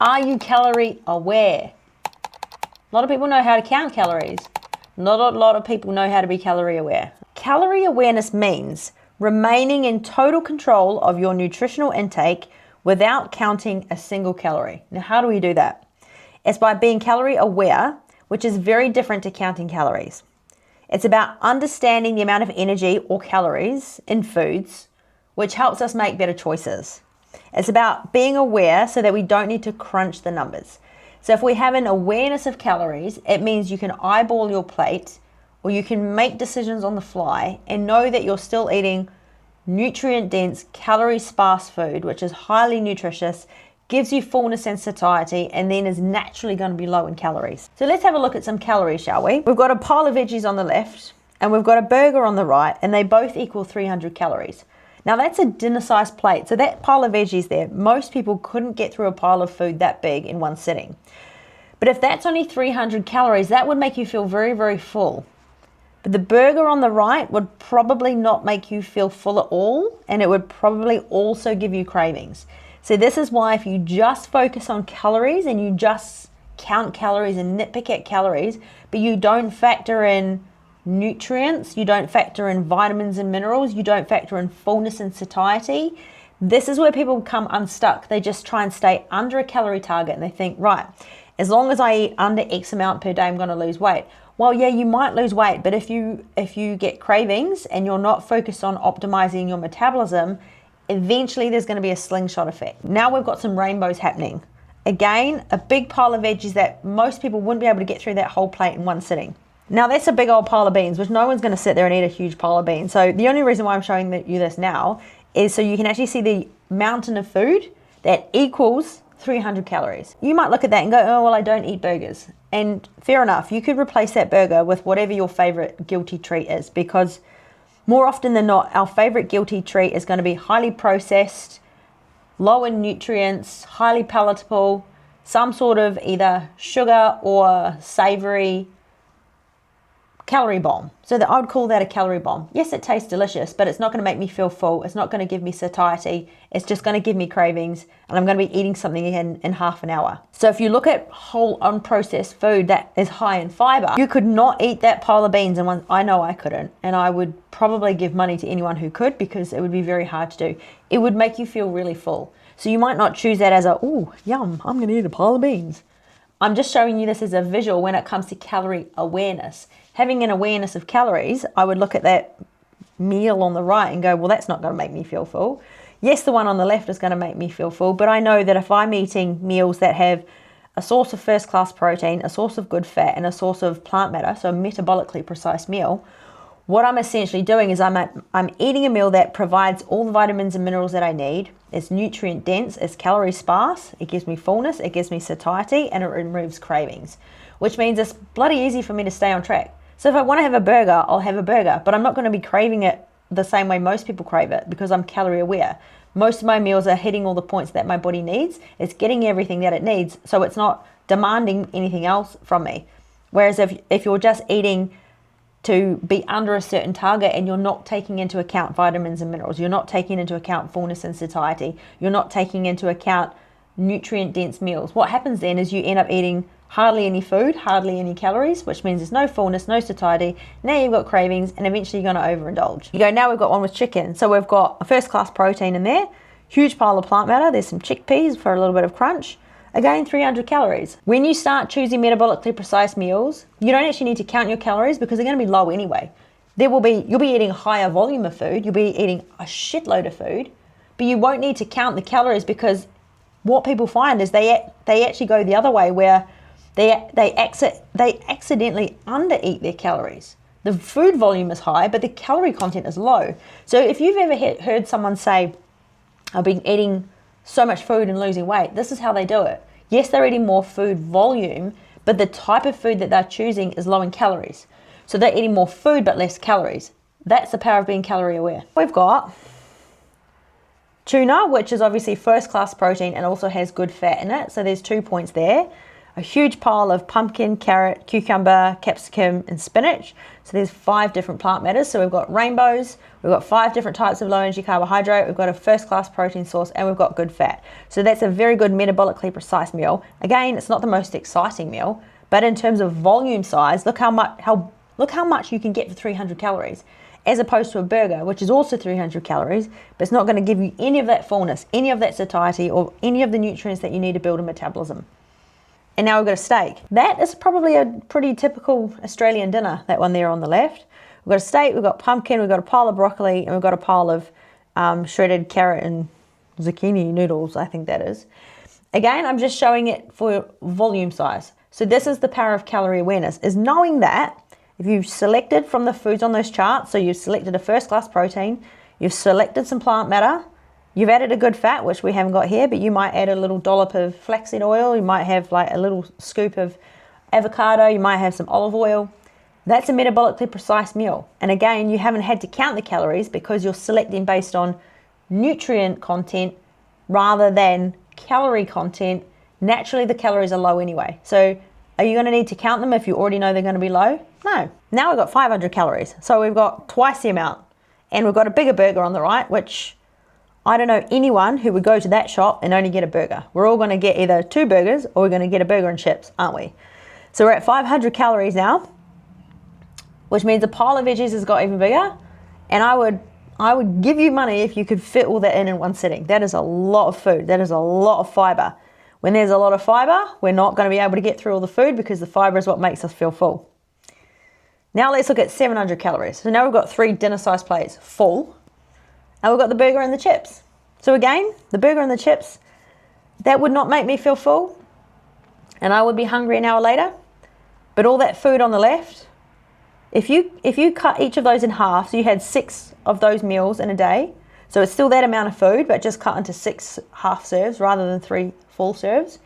Are you calorie aware? A lot of people know how to count calories. Not a lot of people know how to be calorie aware. Calorie awareness means remaining in total control of your nutritional intake without counting a single calorie. Now, how do we do that? It's by being calorie aware, which is very different to counting calories. It's about understanding the amount of energy or calories in foods, which helps us make better choices. It's about being aware so that we don't need to crunch the numbers. So if we have an awareness of calories, it means you can eyeball your plate or you can make decisions on the fly and know that you're still eating nutrient-dense, calorie-sparse food, which is highly nutritious, gives you fullness and satiety, and then is naturally going to be low in calories. So let's have a look at some calories, shall we? We've got a pile of veggies on the left, and we've got a burger on the right, and they both equal 300 calories. Now that's a dinner-sized plate, so that pile of veggies there, most people couldn't get through a pile of food that big in one sitting. But if that's only 300 calories, that would make you feel very, very full. But the burger on the right would probably not make you feel full at all, and it would probably also give you cravings. So this is why if you just focus on calories and you just count calories and nitpick at calories, but you don't factor in nutrients, you don't factor in vitamins and minerals, you don't factor in fullness and satiety, this is where people become unstuck. They just try and stay under a calorie target and they think, right, as long as I eat under X amount per day, I'm going to lose weight. Well, yeah, you might lose weight, but if you get cravings and you're not focused on optimizing your metabolism, eventually there's going to be a slingshot effect. Now we've got some rainbows happening. Again, a big pile of veggies that most people wouldn't be able to get through that whole plate in one sitting. Now that's a big old pile of beans, which no one's going to sit there and eat a huge pile of beans. So the only reason why I'm showing you this now is so you can actually see the mountain of food that equals 300 calories. You might look at that and go, oh, well, I don't eat burgers. And fair enough, you could replace that burger with whatever your favorite guilty treat is, because more often than not, our favorite guilty treat is going to be highly processed, low in nutrients, highly palatable, some sort of either sugar or savory calorie bomb. So that I would call that a calorie bomb. Yes, it tastes delicious, but it's not going to make me feel full. It's not going to give me satiety. It's just going to give me cravings, and I'm going to be eating something in half an hour. So if you look at whole unprocessed food that is high in fiber, you could not eat that pile of beans in one. I know I couldn't, and I would probably give money to anyone who could, because it would be very hard to do. It would make you feel really full. So you might not choose that as a, oh, yum, I'm going to eat a pile of beans. I'm just showing you this as a visual when it comes to calorie awareness. Having an awareness of calories, I would look at that meal on the right and go, well, that's not going to make me feel full. Yes, the one on the left is going to make me feel full, but I know that if I'm eating meals that have a source of first-class protein, a source of good fat, and a source of plant matter, so a metabolically precise meal, what I'm essentially doing is I'm eating a meal that provides all the vitamins and minerals that I need. It's nutrient dense, it's calorie sparse, it gives me fullness, it gives me satiety, and it removes cravings, which means it's bloody easy for me to stay on track. So if I want to have a burger, I'll have a burger, but I'm not going to be craving it the same way most people crave it, because I'm calorie aware. Most of my meals are hitting all the points that my body needs. It's getting everything that it needs, so it's not demanding anything else from me. Whereas if you're just eating to be under a certain target and you're not taking into account vitamins and minerals, you're not taking into account fullness and satiety, you're not taking into account nutrient dense meals, what happens then is you end up eating hardly any food, hardly any calories, which means there's no fullness, no satiety. Now you've got cravings, and eventually you're going to overindulge. You go, now we've got one with chicken. So we've got a first-class protein in there, huge pile of plant matter, there's some chickpeas for a little bit of crunch. Again, 300 calories. When you start choosing metabolically precise meals, you don't actually need to count your calories because they're going to be low anyway. You'll be eating a higher volume of food, you'll be eating a shitload of food, but you won't need to count the calories, because what people find is they actually go the other way, where they accidentally undereat their calories. The food volume is high, but the calorie content is low. So if you've ever heard someone say, I've been eating so much food and losing weight, this is how they do it. Yes, they're eating more food volume, but the type of food that they're choosing is low in calories. So they're eating more food but less calories. That's the power of being calorie aware. We've got tuna, which is obviously first class protein and also has good fat in it. So there's 2 points there. a huge pile of pumpkin, carrot, cucumber, capsicum, and spinach. So there's 5 different plant matters. So we've got rainbows, we've got 5 different types of low energy carbohydrate, we've got a first-class protein source, and we've got good fat. So that's a very good metabolically precise meal. Again, it's not the most exciting meal, but in terms of volume size, look how much you can get for 300 calories, as opposed to a burger, which is also 300 calories, but it's not going to give you any of that fullness, any of that satiety, or any of the nutrients that you need to build a metabolism. And now we've got a steak. That is probably a pretty typical Australian dinner, that one there on the left. We've got a steak, we've got pumpkin, we've got a pile of broccoli, and we've got a pile of shredded carrot and zucchini noodles, I think that is. Again, I'm just showing it for volume size. So this is the power of calorie awareness, is knowing that if you've selected from the foods on those charts, so you've selected a first-class protein, you've selected some plant matter, you've added a good fat, which we haven't got here, but you might add a little dollop of flaxseed oil, you might have like a little scoop of avocado, you might have some olive oil. That's a metabolically precise meal. And again, you haven't had to count the calories because you're selecting based on nutrient content rather than calorie content. Naturally, the calories are low anyway. So are you going to need to count them if you already know they're going to be low? No. Now we've got 500 calories. So we've got twice the amount. And we've got a bigger burger on the right, which I don't know anyone who would go to that shop and only get a burger. We're all going to get either 2 burgers or we're going to get a burger and chips, aren't we? So we're at 500 calories now, which means the pile of veggies has got even bigger. And I would give you money if you could fit all that in one sitting. That is a lot of food. That is a lot of fiber. When there's a lot of fiber, we're not going to be able to get through all the food because the fiber is what makes us feel full. Now let's look at 700 calories. So now we've got 3 dinner-sized plates full, and we've got the burger and the chips. So again, the burger and the chips, that would not make me feel full, and I would be hungry an hour later. But all that food on the left, if you cut each of those in half, so you had 6 of those meals in a day, so it's still that amount of food, but just cut into 6 half serves rather than 3 full serves.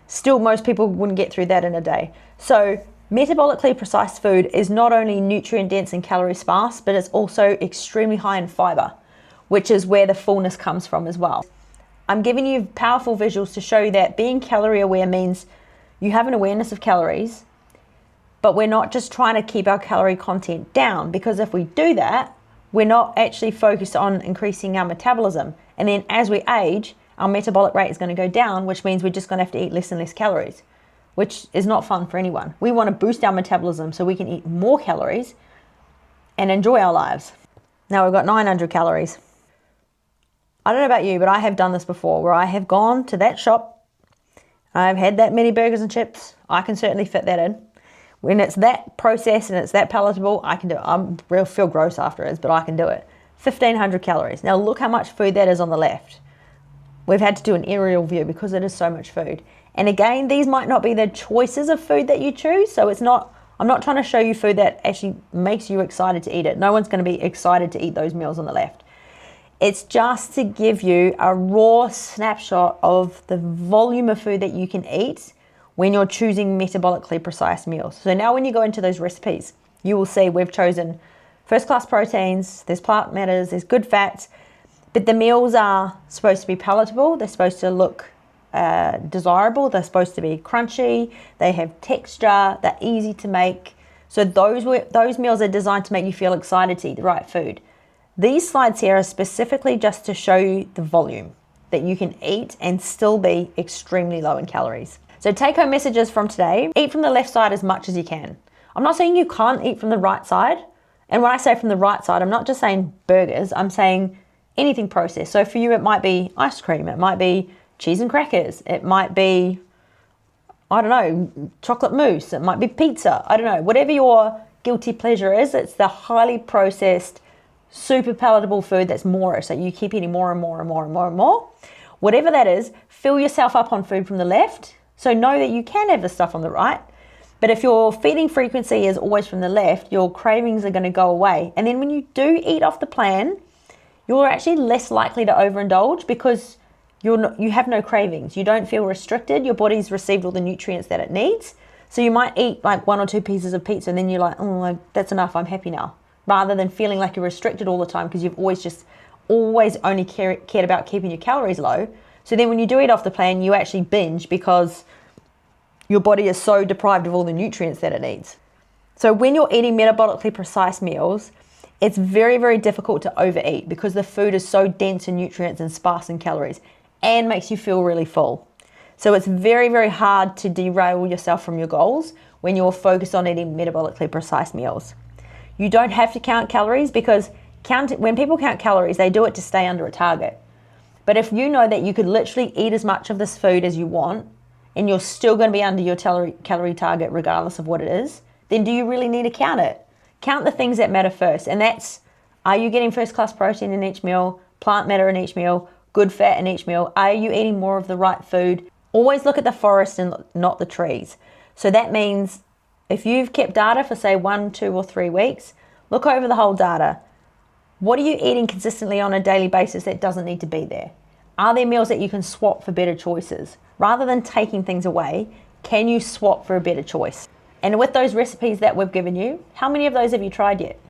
Still, most people wouldn't get through that in a day. So metabolically precise food is not only nutrient dense and calorie sparse, but it's also extremely high in fiber, which is where the fullness comes from as well. I'm giving you powerful visuals to show you that being calorie aware means you have an awareness of calories, but we're not just trying to keep our calorie content down, because if we do that, we're not actually focused on increasing our metabolism. And then as we age, our metabolic rate is going to go down, which means we're just going to have to eat less and less calories, which is not fun for anyone. We want to boost our metabolism so we can eat more calories and enjoy our lives. Now we've got 900 calories. I don't know about you, but I have done this before where I have gone to that shop, I've had that many burgers and chips. I can certainly fit that in. When it's that processed and it's that palatable, I can do it. I feel gross afterwards, but I can do it. 1,500 calories. Now look how much food that is on the left. We've had to do an aerial view because it is so much food. And again, these might not be the choices of food that you choose. So I'm not trying to show you food that actually makes you excited to eat it. No one's going to be excited to eat those meals on the left. It's just to give you a raw snapshot of the volume of food that you can eat when you're choosing metabolically precise meals. So now when you go into those recipes, you will see we've chosen first-class proteins, there's plant matters, there's good fats, but the meals are supposed to be palatable, they're supposed to look desirable, they're supposed to be crunchy, they have texture, they're easy to make. So those meals are designed to make you feel excited to eat the right food. These slides here are specifically just to show you the volume that you can eat and still be extremely low in calories. So take home messages from today: eat from the left side as much as you can. I'm not saying you can't eat from the right side. And when I say from the right side, I'm not just saying burgers, I'm saying anything processed. So for you, it might be ice cream, it might be cheese and crackers, it might be, I don't know, chocolate mousse, it might be pizza, I don't know, whatever your guilty pleasure is, it's the highly processed, super palatable food that's moreish, that you keep eating more and more and more and more and more. Whatever that is, fill yourself up on food from the left. So know that you can have the stuff on the right. But if your feeding frequency is always from the left, your cravings are going to go away. And then when you do eat off the plan, you're actually less likely to overindulge because you have no cravings. You don't feel restricted. Your body's received all the nutrients that it needs. So you might eat like 1 or 2 pieces of pizza and then you're like, oh, that's enough, I'm happy now. Rather than feeling like you're restricted all the time because you've always only cared about keeping your calories low. So then when you do eat off the plan, you actually binge because your body is so deprived of all the nutrients that it needs. So when you're eating metabolically precise meals, it's very, very difficult to overeat because the food is so dense in nutrients and sparse in calories and makes you feel really full. So it's very, very hard to derail yourself from your goals when you're focused on eating metabolically precise meals. You don't have to count calories because when people count calories, they do it to stay under a target. But if you know that you could literally eat as much of this food as you want and you're still going to be under your calorie target regardless of what it is, then do you really need to count it? Count the things that matter first, and that's, are you getting first class protein in each meal, plant matter in each meal, good fat in each meal? Are you eating more of the right food? Always look at the forest and not the trees. So that means if you've kept data for say 1, 2 or 3 weeks, look over the whole data. What are you eating consistently on a daily basis that doesn't need to be there? Are there meals that you can swap for better choices? Rather than taking things away, can you swap for a better choice? And with those recipes that we've given you, how many of those have you tried yet?